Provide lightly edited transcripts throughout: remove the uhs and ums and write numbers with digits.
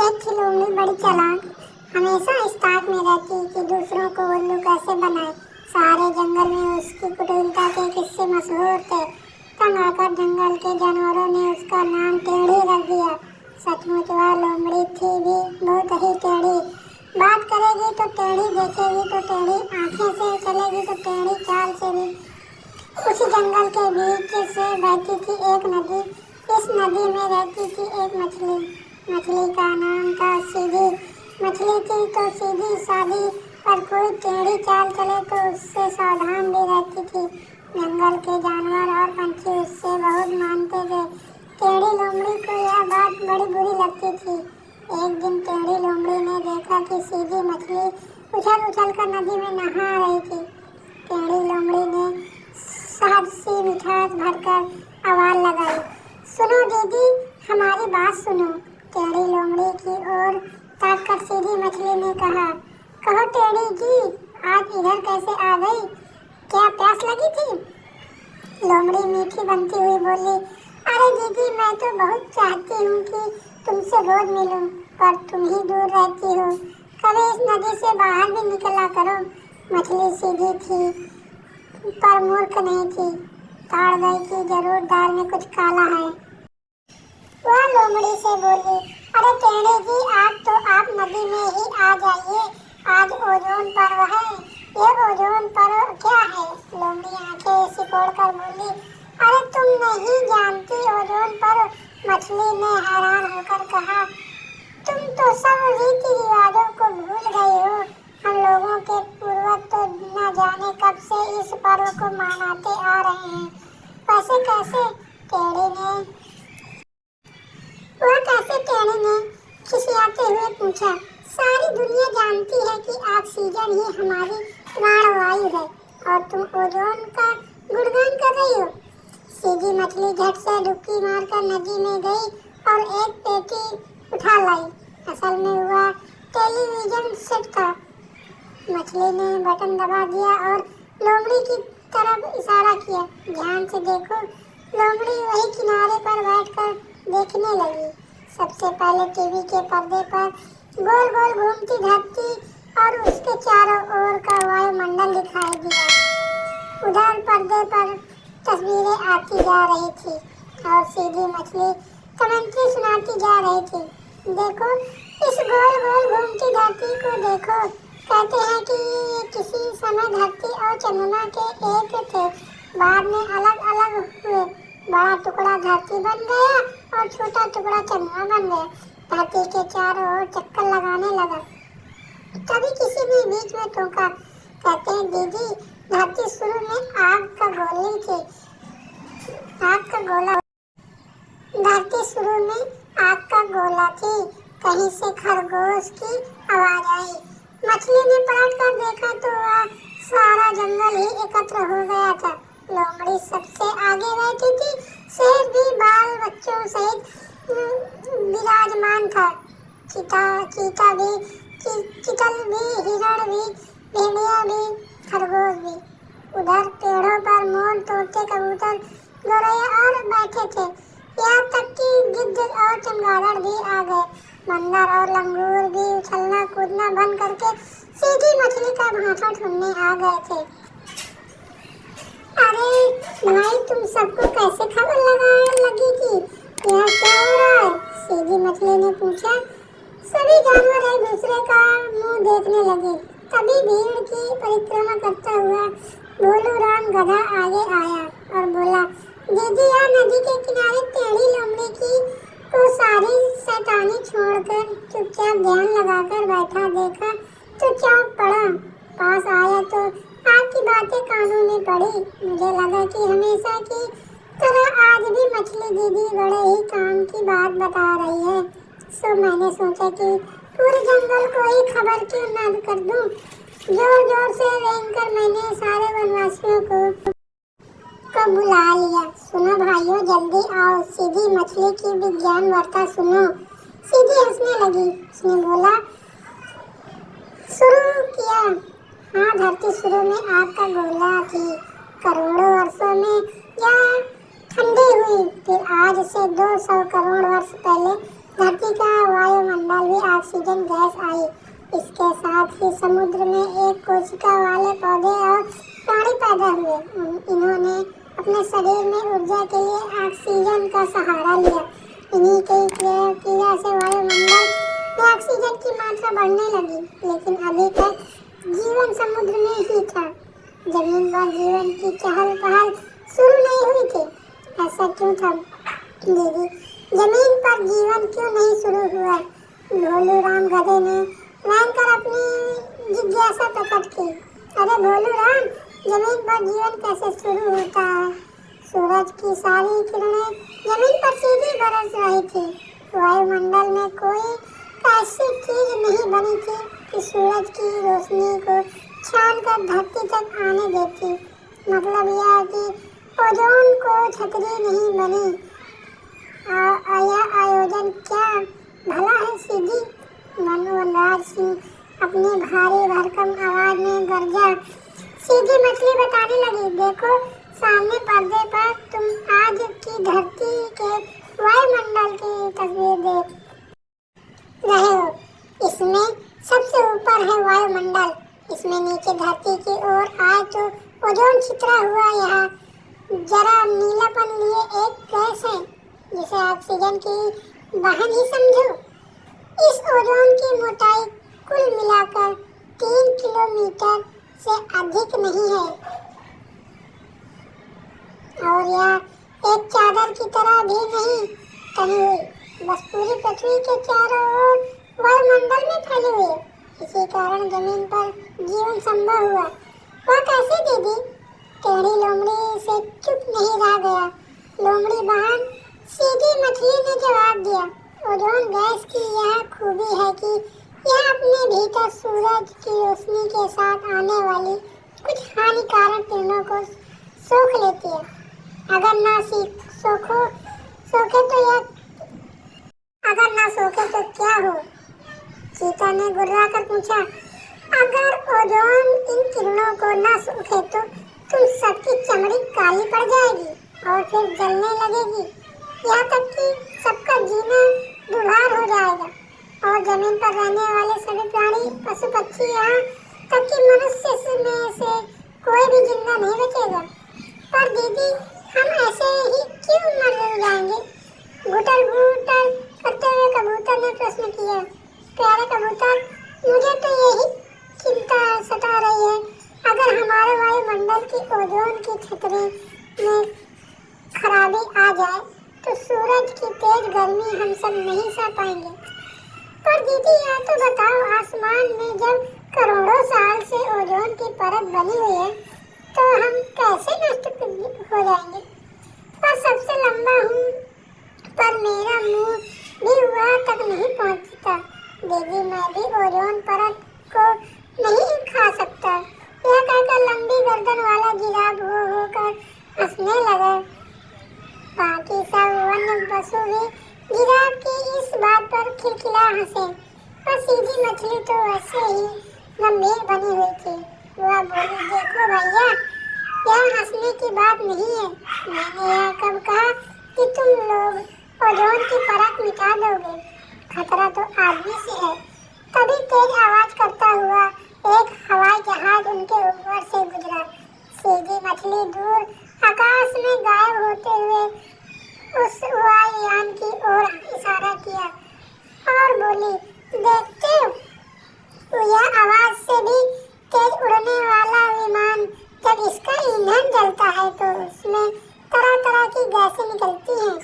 एक थी लोमड़ी बड़ी चालाक, हमेशा इस ताक में रहती कि दूसरों को उल्लू कैसे बनाए। सारे जंगल में उसकी कुटिलता के किस्से मशहूर थे। तंग आकर जंगल के जानवरों ने उसका नाम टेढ़ी रख दिया। सचमुच वह लोमड़ी थी भी बहुत ही टेढ़ी। बात करेगी तो टेढ़ी, देखेगी तो टेढ़ी, आंखें से चलेगी तो टेढ़ी चाल से भी। उसी जंगल के बीच से बहती थी एक नदी। इस नदी में रहती थी एक मछली। मछली का नाम था सीधी। मछली थी तो सीधी सादी, पर कोई टेढ़ी चाल चले तो उससे सावधान भी रहती थी। जंगल के जानवर और पंछी उससे बहुत मानते थे। टेढ़ी लोमड़ी को यह बात बड़ी बुरी लगती थी। एक दिन टेढ़ी लोमड़ी ने देखा कि सीधी मछली उछल उछल कर नदी में नहा रही थी। टेढ़ी लोमड़ी ने शहद सी मिठास भरकर आवाज लगाई, सुनो दीदी, हमारी बात सुनो। टेढ़ी लोमड़ी की ओर ताककर सीधी मछली ने कहा, कहो टेढ़ी जी, आज इधर कैसे आ गई? क्या प्यास लगी थी? लोमड़ी मीठी बनती हुई बोली, अरे दीदी, मैं तो बहुत चाहती हूँ कि तुमसे रोज मिलूं, पर तुम ही दूर रहती हो। कभी इस नदी से बाहर भी निकला करो। मछली सीधी थी पर मूर्ख नहीं थी। ताड़ गई कि जरूर दाल में कुछ काला है। वह लोमड़ी से बोली, अरे टेढ़े जी, आज तो आप नदी में ही आ जाइए। आज ओजोन पर्व है। ये ओजोन पर्व क्या है? लोमड़ी आंखें सिकोड़कर बोली, अरे तुम नहीं जानती ओजोन पर्व? मछली ने हैरान होकर कहा, तुम तो सब रीति रिवाजों को भूल गए हो। हम लोगों के पूर्वज तो न जाने कब से इस पर्व को मनाते आ रहे हैं। वैसे कैसे? टेढ़े ने खिसियाते हुए पूछा, सारी दुनिया जानती है कि ऑक्सीजन ही हमारी प्राणवायु है और तुम ओजोन का गुणगान कर रही हो। सीधी मछली झट से डुबकी मारकर नदी में गई और एक पेटी उठा लाई। असल में हुआ टेलीविजन सेट था। मछली ने बटन दबा दिया और लोमड़ी की तरफ इशारा किया, ध्यान से देखो। लोमड़ी वही किनारे पर बैठकर देखने लगी। सबसे पहले टीवी के पर्दे पर गोल गोल घूमती धरती और उसके चारों ओर का वायुमंडल दिखाई दिया। उधर पर्दे पर तस्वीरें आती जा रही थी और सीधी मछली कमेंट्री सुनाती जा रही थी। देखो, इस गोल गोल घूमती धरती को देखो। कहते हैं कि ये किसी समय धरती और चंद्रमा के एक थे, बाद में अलग अलग हुए। बड़ा टुकड़ा धरती बन गया और छोटा टुकड़ा चंद्रमा बन गया। धरती के चारों ओर चक्कर लगाने लगा। तभी किसी ने बीच में टोका, कहते हैं दीदी, धरती शुरू में आग का गोली थी। आग का गोला धरती शुरू में आग का गोला थी। कहीं से खरगोश की आवाज आई। मछली ने पलट कर देखा तो वह सारा जंगल ही एकत्र हो गया था। लोमड़ी सबसे आगे बैठी थी। शेर भी बाल बच्चों सहित विराजमान था। चीता भी, चीतल भी, हिरण भी, भेड़िया भी, खरगोश भी। उधर पेड़ों पर मोर, तोते, कबूतर, गौरैया और बैठे थे। यहाँ तक कि गिद्ध और चमगादड़ भी आ गए। बंदर और लंगूर भी उछलना कूदना बंद करके सीधी मछली का भाषण सुनने आ गए थे। अरे भाई, तुम सबको कैसे खबर लगी कि यहाँ क्या हो रहा है? सीधी मछली ने पूछा। सभी जानवर एक दूसरे का मुंह देखने लगे। तभी भीड़ की परिक्रमा करता हुआ भोलू राम गधा आगे आया और बोला, दीदी, यहाँ नदी के किनारे टेढ़ी लोमड़ी की तो सारी शैतानी छोड़कर चुपचाप ध्यान लगाकर बैठा देखा तो चौंक पड़ा। पास आया तो आपकी बातें कानों में पड़ी। मुझे लगा कि हमेशा की तरह आज भी मछली दीदी बड़े ही काम की बात बता रही है। सो मैंने सोचा कि पूरे जंगल को ही खबर क्यों न कर दूं। जोर जोर से रेंगकर मैंने सारे वनवासियों को बुला लिया। सुनो भाइयों, जल्दी आओ, सीधी मछली की विज्ञान वार्ता सुनो। सीधी हंसने लगी। उसने बोला, शुरू किया। हाँ, धरती शुरू में आग का गोला थी। करोड़ों वर्षों में यह ठंडी हुई। फिर आज से 200 करोड़ वर्ष पहले धरती का वायुमंडल भी ऑक्सीजन गैस आई। इसके साथ ही समुद्र में एक कोशिका वाले पौधे और प्राणी पैदा हुए। इन्होंने अपने शरीर में ऊर्जा के लिए ऑक्सीजन का सहारा लिया। इन्हीं की क्रिया से वायुमंडल में ऑक्सीजन की मात्रा बढ़ने लगी। लेकिन अभी तक जीवन समुद्र में ही था। जमीन पर जीवन की चहल पहल शुरू नहीं हुई थी। ऐसा क्यों था दीदी? जमीन पर जीवन क्यों नहीं शुरू हुआ? भोलू राम गधे ने कर अपनी जिज्ञासा प्रकट की। अरे भोलू राम, जमीन पर जीवन कैसे शुरू होता है? सूरज की सारी किरणें जमीन पर सीधी बरस रही थी। वायुमंडल में कोई ऐसी चीज नहीं बनी थी कि सूरज की रोशनी को छानकर धरती तक आने देती। मतलब यह कि ओजोन को छतरी नहीं बनी। यह आयोजन क्या भला है सीधी? मनोहरलाल सिंह अपनी भारी भरकम आवाज में गरजा। सीधी मछली बताने लगी, देखो सामने पर्दे पर तुम आज की धरती के वायुमंडल की तस्वीर देख रहे हो। इसमें सबसे ऊपर है वायुमंडल। इसमें नीचे धरती की ओर आए तो ओजोन छितरा हुआ यहाँ जरा नीलापन लिए एक गैस है जिसे ऑक्सीजन की बहन ही समझो। इस ओजोन की मोटाई कुल मिलाकर 3 किलोमीटर से अधिक नहीं है और यह एक चादर की तरह भी नहीं तनी हुई, बस पूरी पृथ्वी के चारों ओर वायुमंडल में फैली हुई है। इसी कारण जमीन पर जीवन संभव हुआ। वह कैसे दीदी? टेढ़ी लोमड़ी से चुप नहीं रह गया। लोमड़ी बहन, सीधी मछली ने जवाब दिया, ओजोन गैस की यह खूबी है कि यह अपने भीतर सूरज की रोशनी के साथ आने वाली कुछ हानिकारक किरणों को सोख लेती है। अगर ना सोखे तो क्या हो? चीता ने गुर्रा कर पूछा। अगर ओजोन इन किरणों को न सोखे तो तुम सबकी चमड़ी काली पड़ जाएगी और फिर जलने लगेगी। यहाँ तक कि सबका जीना दुभर हो जाएगा और जमीन पर रहने वाले सभी प्राणी, पशु पक्षी, यहाँ तक कि मनुष्य में से कोई भी जिंदा नहीं बचेगा। पर दीदी, हम ऐसे ही क्यों मर जाएंगे? घुटल घुटल करते हुए कबूतर ने प्रश्न किया। प्यारे कबूतर, मुझे तो यही चिंता सता रही है। अगर हमारे वायुमंडल की ओजोन की छतरी में खराबी आ जाए तो सूरज की तेज गर्मी हम सब नहीं सह पाएंगे। पर दीदी, यह तो बताओ, आसमान में जब करोड़ों साल से ओजोन की परत बनी हुई है तो हम कैसे नष्ट हो जाएंगे? पर सबसे लंबा हूँ, पर मेरा मुंह भी वहाँ तक नहीं पहुँचता। दीदी, मैं भी ओजोन परत को नहीं खा सकता। यह कहकर लंबी गर्दन वाला जिराफ होकर हंसने लगा। बाकी सब वन्य पशु भी जिराफ की इस बात पर खिलखिला हंसे। पर सीधी मछली तो वैसे ही गंभीर बनी हुई थी। वह बोली, देखो भैया, यह हंसने की बात नहीं है। मैंने यह कब कहा कि तुम लोग ओजोन की परत मिटा दोगे? खतरा तो आदमी से है। तभी तेज आवाज करता हुआ एक हवाई जहाज उनके ऊपर से गुजरा। सीधी मछली दूर आकाश में गायब होते हुए उस वायुयान की ओर इशारा किया और बोली, देखते हो, यह आवाज से भी तेज उड़ने वाला विमान, जब इसका ईंधन जलता है तो उसमें तरह तरह की गैसें निकलती हैं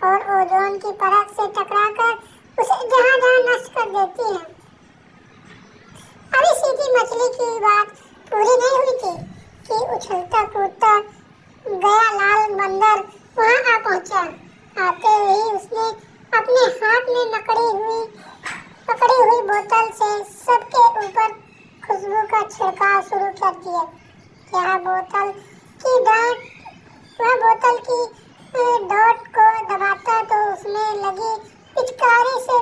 और ओजोन की परत से टकराकर उसे जहाँ जहाँ नष्ट कर देती हैं। अभी सीधी मछली की बात पूरी नहीं हुई थी कि उछलता कूदता गया लाल बंदर वहाँ आ पहुँचा। आते ही उसने अपने हाथ में पकड़ी हुई बोतल से सबके ऊपर खुशबू का छिड़काव शुरू कर दिया। वह बोतल की डॉट को दबाता तो उसमें लगी पिचकारी से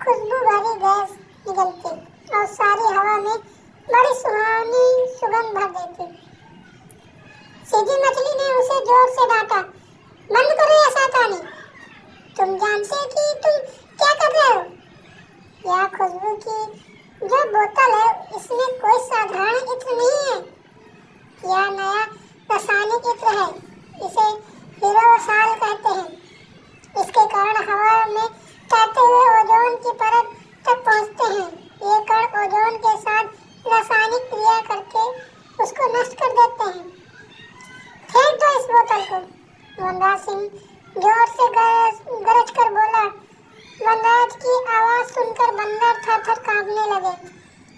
खुशबू भरी गैस निकलती और सारी हवा में बड़ी सुहावनी सुगंध भर देती। सीधी मछली ने उसे जोर से डांटा, बंद करो यह शैतानी। तुम जानते कि तुम क्या कर कि जो बोतल है इसमें कोई साधारण इत्र नहीं है, यह नया रासायनिक इत्र है। इसे हीरोसाल कहते हैं। इसके कारण हवा में तैरते हुए ओजोन की परत तक पहुंचते हैं। ये कण ओजोन के साथ रासायनिक क्रिया करके उसको नष्ट कर देते हैं। फेंक दो इस बोतल को, वनराज सिंह जोर से गरज कर बोला। वनराज की आवाज सुनकर बंदर थर-थर कांपने लगे।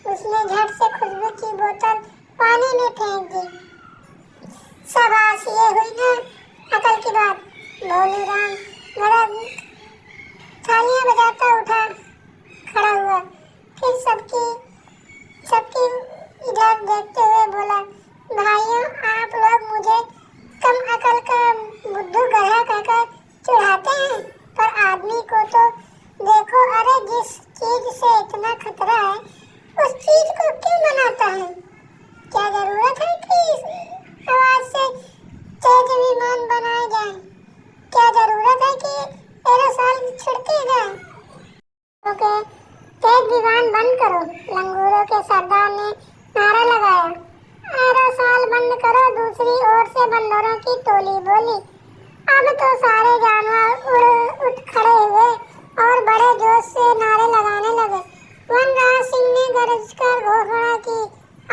उसने झट से खुशबू की बोतल पानी में फेंक दी। शाबाश, ये हुई ना अकल की बात। भोलू राम थालियां बजाता उठा खड़ा हुआ, फिर सबकी इधर देखते हुए बोला, भाइयों, आप लोग मुझे कम अकल का बुद्धू गधा कहकर चिढ़ाते हैं, पर आदमी को तो देखो। अरे जिस चीज से इतना खतरा है उस चीज को क्यों बनाता है? क्या जरूरत है कि इस आवाज से तेज विमान बनाए जाएं? क्या जरूरत है कि एरोसॉल छिड़के जाएं? ओके, तेज विमान बंद करो, लंगूरों के सरदार ने नारा लगाया। एरोसॉल बंद करो, दूसरी ओर से बंदरों की टोली बोली। अब तो सारे जानवर उठ खड़े हुए और बड़े जोश से नारे लगाने लगे। वनराज सिंह ने गरजकर घोषणा की,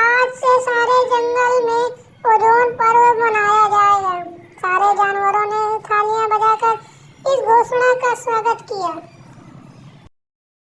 आज से सारे जंगल में ओजोन पर्व मनाया जाएगा। सारे जानवरों ने थालियां बजाकर इस घोषणा का स्वागत किया।